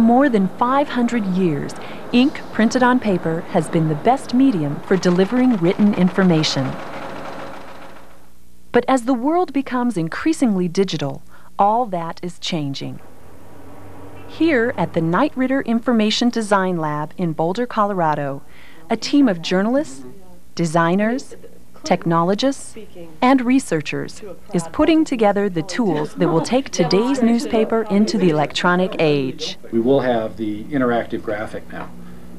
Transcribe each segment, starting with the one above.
more than 500 years, ink printed on paper has been the best medium for delivering written information. But as the world becomes increasingly digital, all that is changing. Here at the Knight Ridder Information Design Lab in Boulder, Colorado, a team of journalists, designers, technologists, and researchers is putting together the tools that will take today's newspaper into the electronic age. We will have the interactive graphic now.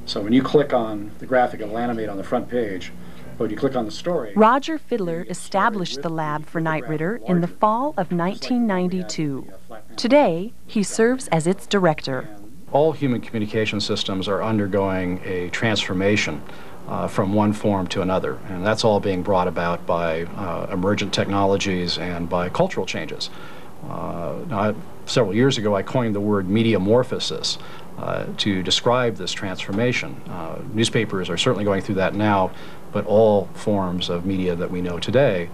So when you click on the graphic, it will animate on the front page. But when you click on the story... Roger Fiddler established the lab for Knight Ridder in the fall of 1992. Today, he serves as its director. All human communication systems are undergoing a transformation from one form to another, and that's all being brought about by emergent technologies and by cultural changes. Several years ago I coined the word mediamorphosis to describe this transformation. Newspapers are certainly going through that now, but all forms of media that we know today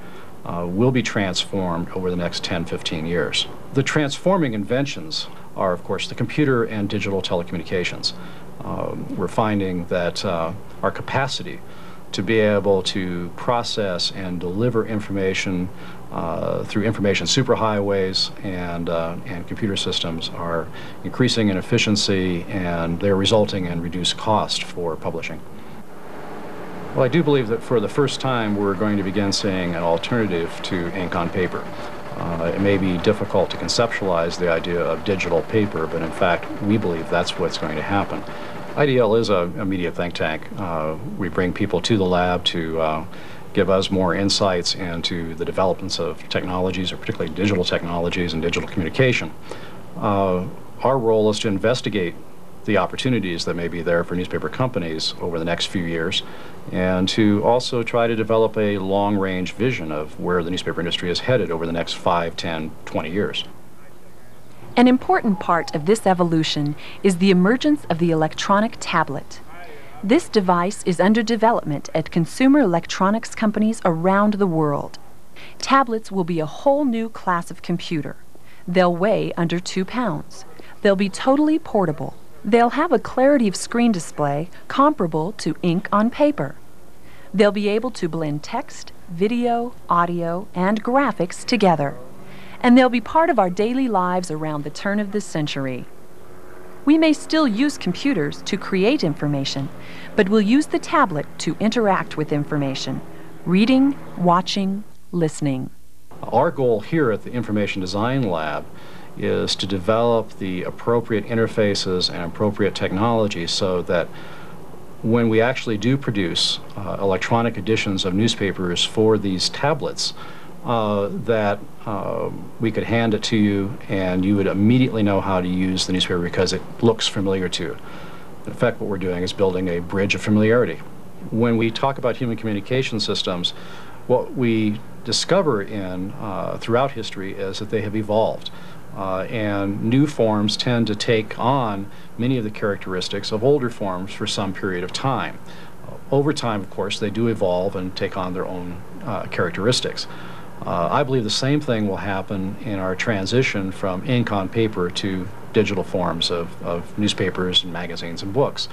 will be transformed over the next 10-15 years. The transforming inventions are, of course, the computer and digital telecommunications. We're finding that our capacity to be able to process and deliver information through information superhighways and computer systems are increasing in efficiency, and they're resulting in reduced cost for publishing. Well, I do believe that for the first time we're going to begin seeing an alternative to ink on paper. It may be difficult to conceptualize the idea of digital paper, but in fact we believe that's what's going to happen. IDL is a media think tank. We bring people to the lab to give us more insights into the developments of technologies, or particularly digital technologies and digital communication. Our role is to investigate the opportunities that may be there for newspaper companies over the next few years, and to also try to develop a long-range vision of where the newspaper industry is headed over the next 5, 10, 20 years. An important part of this evolution is the emergence of the electronic tablet. This device is under development at consumer electronics companies around the world. Tablets will be a whole new class of computer. They'll weigh under 2 pounds. They'll be totally portable. They'll have a clarity of screen display comparable to ink on paper. They'll be able to blend text, video, audio, and graphics together. And they'll be part of our daily lives around the turn of this century. We may still use computers to create information, but we'll use the tablet to interact with information, reading, watching, listening. Our goal here at the Information Design Lab is to develop the appropriate interfaces and appropriate technology so that when we actually do produce electronic editions of newspapers for these tablets, that we could hand it to you and you would immediately know how to use the newspaper because it looks familiar to you. In fact, what we're doing is building a bridge of familiarity. When we talk about human communication systems, what we discover throughout history is that they have evolved. And new forms tend to take on many of the characteristics of older forms for some period of time. Over time, of course, they do evolve and take on their own characteristics. I believe the same thing will happen in our transition from ink on paper to digital forms of newspapers and magazines and books.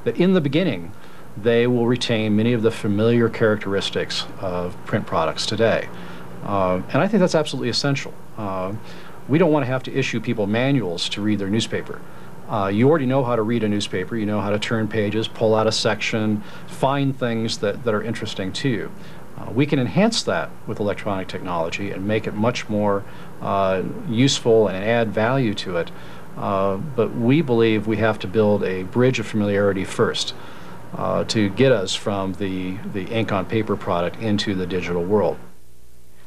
That in the beginning, they will retain many of the familiar characteristics of print products today. And I think that's absolutely essential. We don't want to have to issue people manuals to read their newspaper. You already know how to read a newspaper. You know how to turn pages, pull out a section, find things that are interesting to you. We can enhance that with electronic technology and make it much more useful and add value to it. But we believe we have to build a bridge of familiarity first to get us from the ink on paper product into the digital world.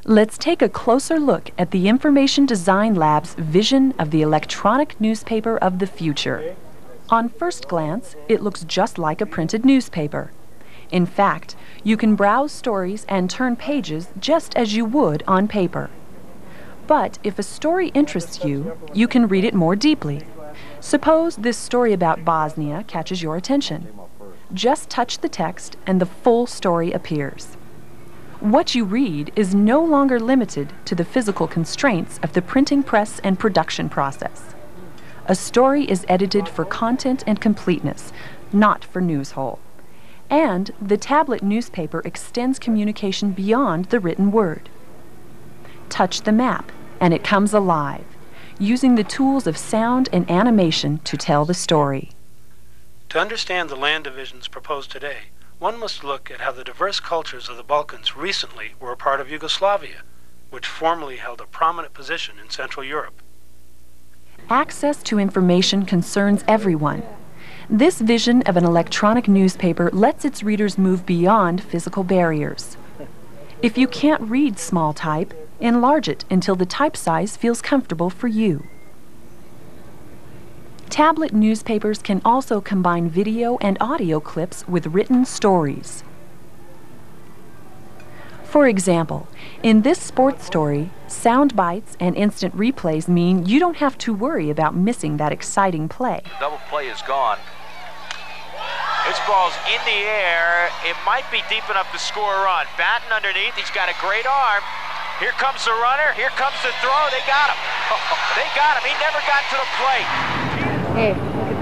Let's take a closer look at the Information Design Lab's vision of the electronic newspaper of the future. On first glance, it looks just like a printed newspaper. In fact, you can browse stories and turn pages just as you would on paper. But if a story interests you, you can read it more deeply. Suppose this story about Bosnia catches your attention. Just touch the text and the full story appears. What you read is no longer limited to the physical constraints of the printing press and production process. a story is edited for content and completeness, not for news hole. And the tablet newspaper extends communication beyond the written word. Touch the map, and it comes alive, using the tools of sound and animation to tell the story. To understand the land divisions proposed today, one must look at how the diverse cultures of the Balkans recently were a part of Yugoslavia, which formerly held a prominent position in Central Europe. Access to information concerns everyone. This vision of an electronic newspaper lets its readers move beyond physical barriers. If you can't read small type, enlarge it until the type size feels comfortable for you. Tablet newspapers can also combine video and audio clips with written stories. For example, in this sports story, sound bites and instant replays mean you don't have to worry about missing that exciting play. Double play is gone. This ball's in the air. It might be deep enough to score a run. Batten underneath. He's got a great arm. Here comes the runner. Here comes the throw. They got him. They got him. He never got to the plate. Hey, look at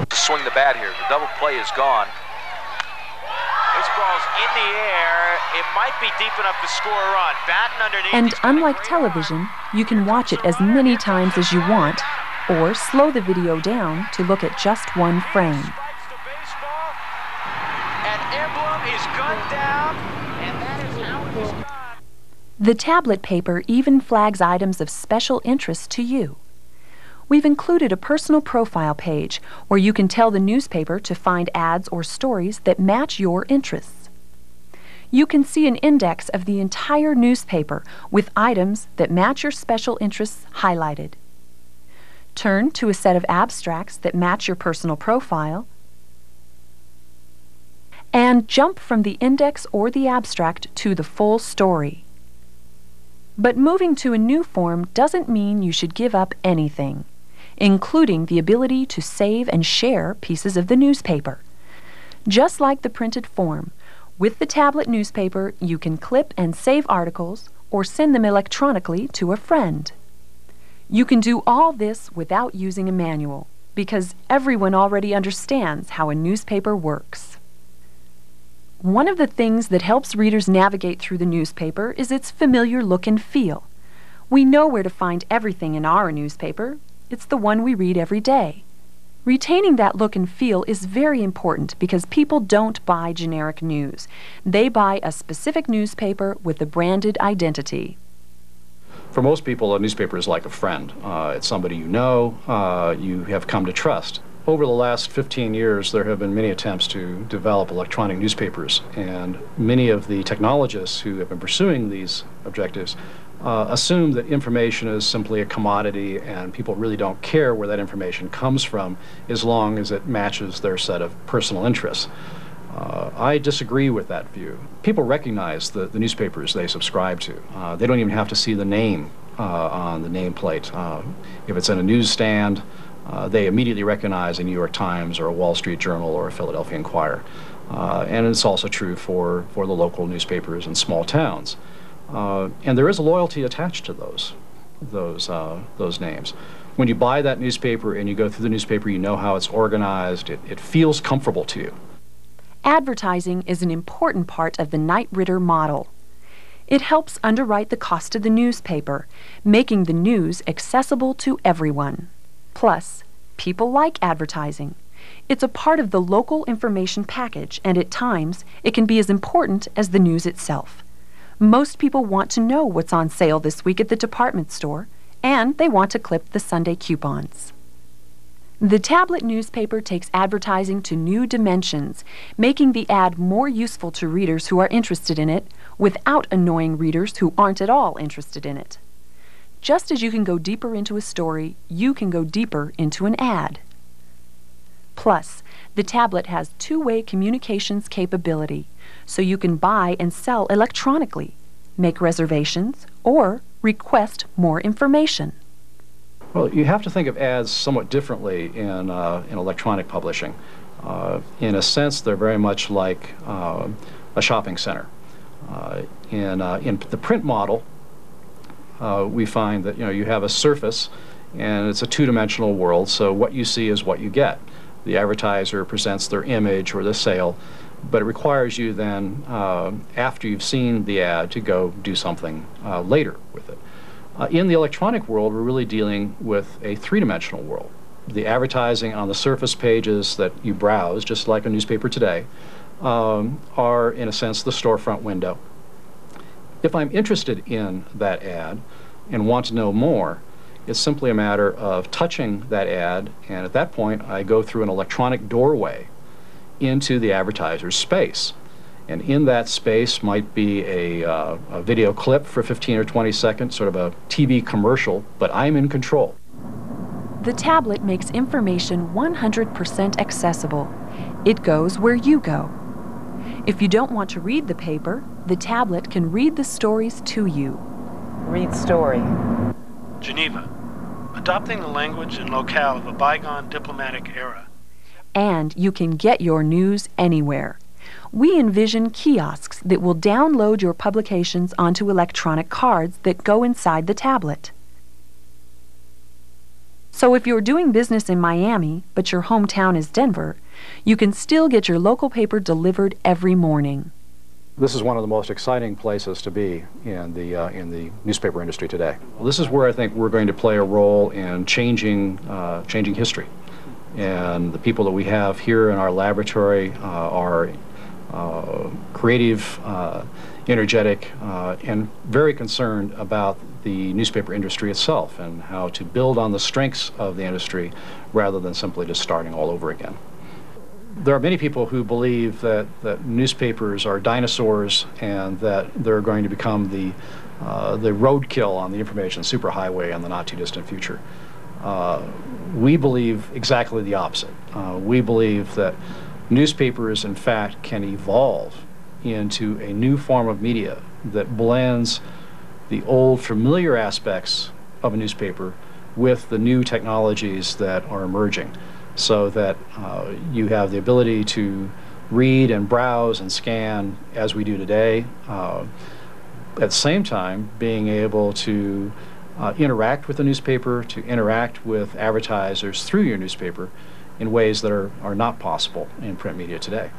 this. Swing the bat here. The double play is gone. This ball's in the air. It might be deep enough to score a run. Batten underneath. And unlike television, you can watch it as many times as you want, or slow the video down to look at just one frame. An emblem is gunned down, and that is how it is done. The tablet paper even flags items of special interest to you. We've included a personal profile page where you can tell the newspaper to find ads or stories that match your interests. You can see an index of the entire newspaper with items that match your special interests highlighted. Turn to a set of abstracts that match your personal profile, and jump from the index or the abstract to the full story. But moving to a new form doesn't mean you should give up anything, including the ability to save and share pieces of the newspaper. Just like the printed form, with the tablet newspaper you can clip and save articles or send them electronically to a friend. You can do all this without using a manual, because everyone already understands how a newspaper works. One of the things that helps readers navigate through the newspaper is its familiar look and feel. We know where to find everything in our newspaper. It's the one we read every day. Retaining that look and feel is very important because people don't buy generic news. They buy a specific newspaper with a branded identity. For most people, a newspaper is like a friend. It's somebody you know, you have come to trust. Over the last 15 years, there have been many attempts to develop electronic newspapers, and many of the technologists who have been pursuing these objectives assume that information is simply a commodity and people really don't care where that information comes from as long as it matches their set of personal interests. I disagree with that view. People recognize the newspapers they subscribe to. They don't even have to see the name on the nameplate. If it's in a newsstand, they immediately recognize a New York Times or a Wall Street Journal or a Philadelphia Inquirer. And it's also true for the local newspapers in small towns. And there is a loyalty attached to those names. When you buy that newspaper and you go through the newspaper, you know how it's organized. It feels comfortable to you. Advertising is an important part of the Knight Ridder model. It helps underwrite the cost of the newspaper, making the news accessible to everyone. Plus, people like advertising. It's a part of the local information package, and at times, it can be as important as the news itself. Most people want to know what's on sale this week at the department store, and they want to clip the Sunday coupons. The tablet newspaper takes advertising to new dimensions, making the ad more useful to readers who are interested in it without annoying readers who aren't at all interested in it. Just as you can go deeper into a story, you can go deeper into an ad. Plus, the tablet has two-way communications capability, so you can buy and sell electronically, make reservations, or request more information. Well, you have to think of ads somewhat differently in electronic publishing. In a sense, they're very much like a shopping center. In the print model, we find that you have a surface, and it's a two-dimensional world, so what you see is what you get. The advertiser presents their image or the sale, but it requires you then, after you've seen the ad, to go do something later with it. In the electronic world, we're really dealing with a three-dimensional world. The advertising on the surface pages that you browse, just like a newspaper today, are, in a sense, the storefront window. If I'm interested in that ad and want to know more, it's simply a matter of touching that ad, and at that point I go through an electronic doorway into the advertiser's space. And in that space might be a video clip for 15 or 20 seconds, sort of a TV commercial, but I'm in control. The tablet makes information 100% accessible. It goes where you go. If you don't want to read the paper, the tablet can read the stories to you. Read story. Geneva, adopting the language and locale of a bygone diplomatic era. And you can get your news anywhere. We envision kiosks that will download your publications onto electronic cards that go inside the tablet. So if you're doing business in Miami, but your hometown is Denver, you can still get your local paper delivered every morning. This is one of the most exciting places to be in the newspaper industry today. Well, this is where I think we're going to play a role in changing history. And the people that we have here in our laboratory are creative, energetic, and very concerned about the newspaper industry itself and how to build on the strengths of the industry rather than simply just starting all over again. There are many people who believe that newspapers are dinosaurs and that they're going to become the roadkill on the information superhighway in the not-too-distant future. We believe exactly the opposite. We believe that newspapers, in fact, can evolve into a new form of media that blends the old familiar aspects of a newspaper with the new technologies that are emerging, so that you have the ability to read and browse and scan as we do today, at the same time being able to interact with the newspaper, to interact with advertisers through your newspaper in ways that are not possible in print media today.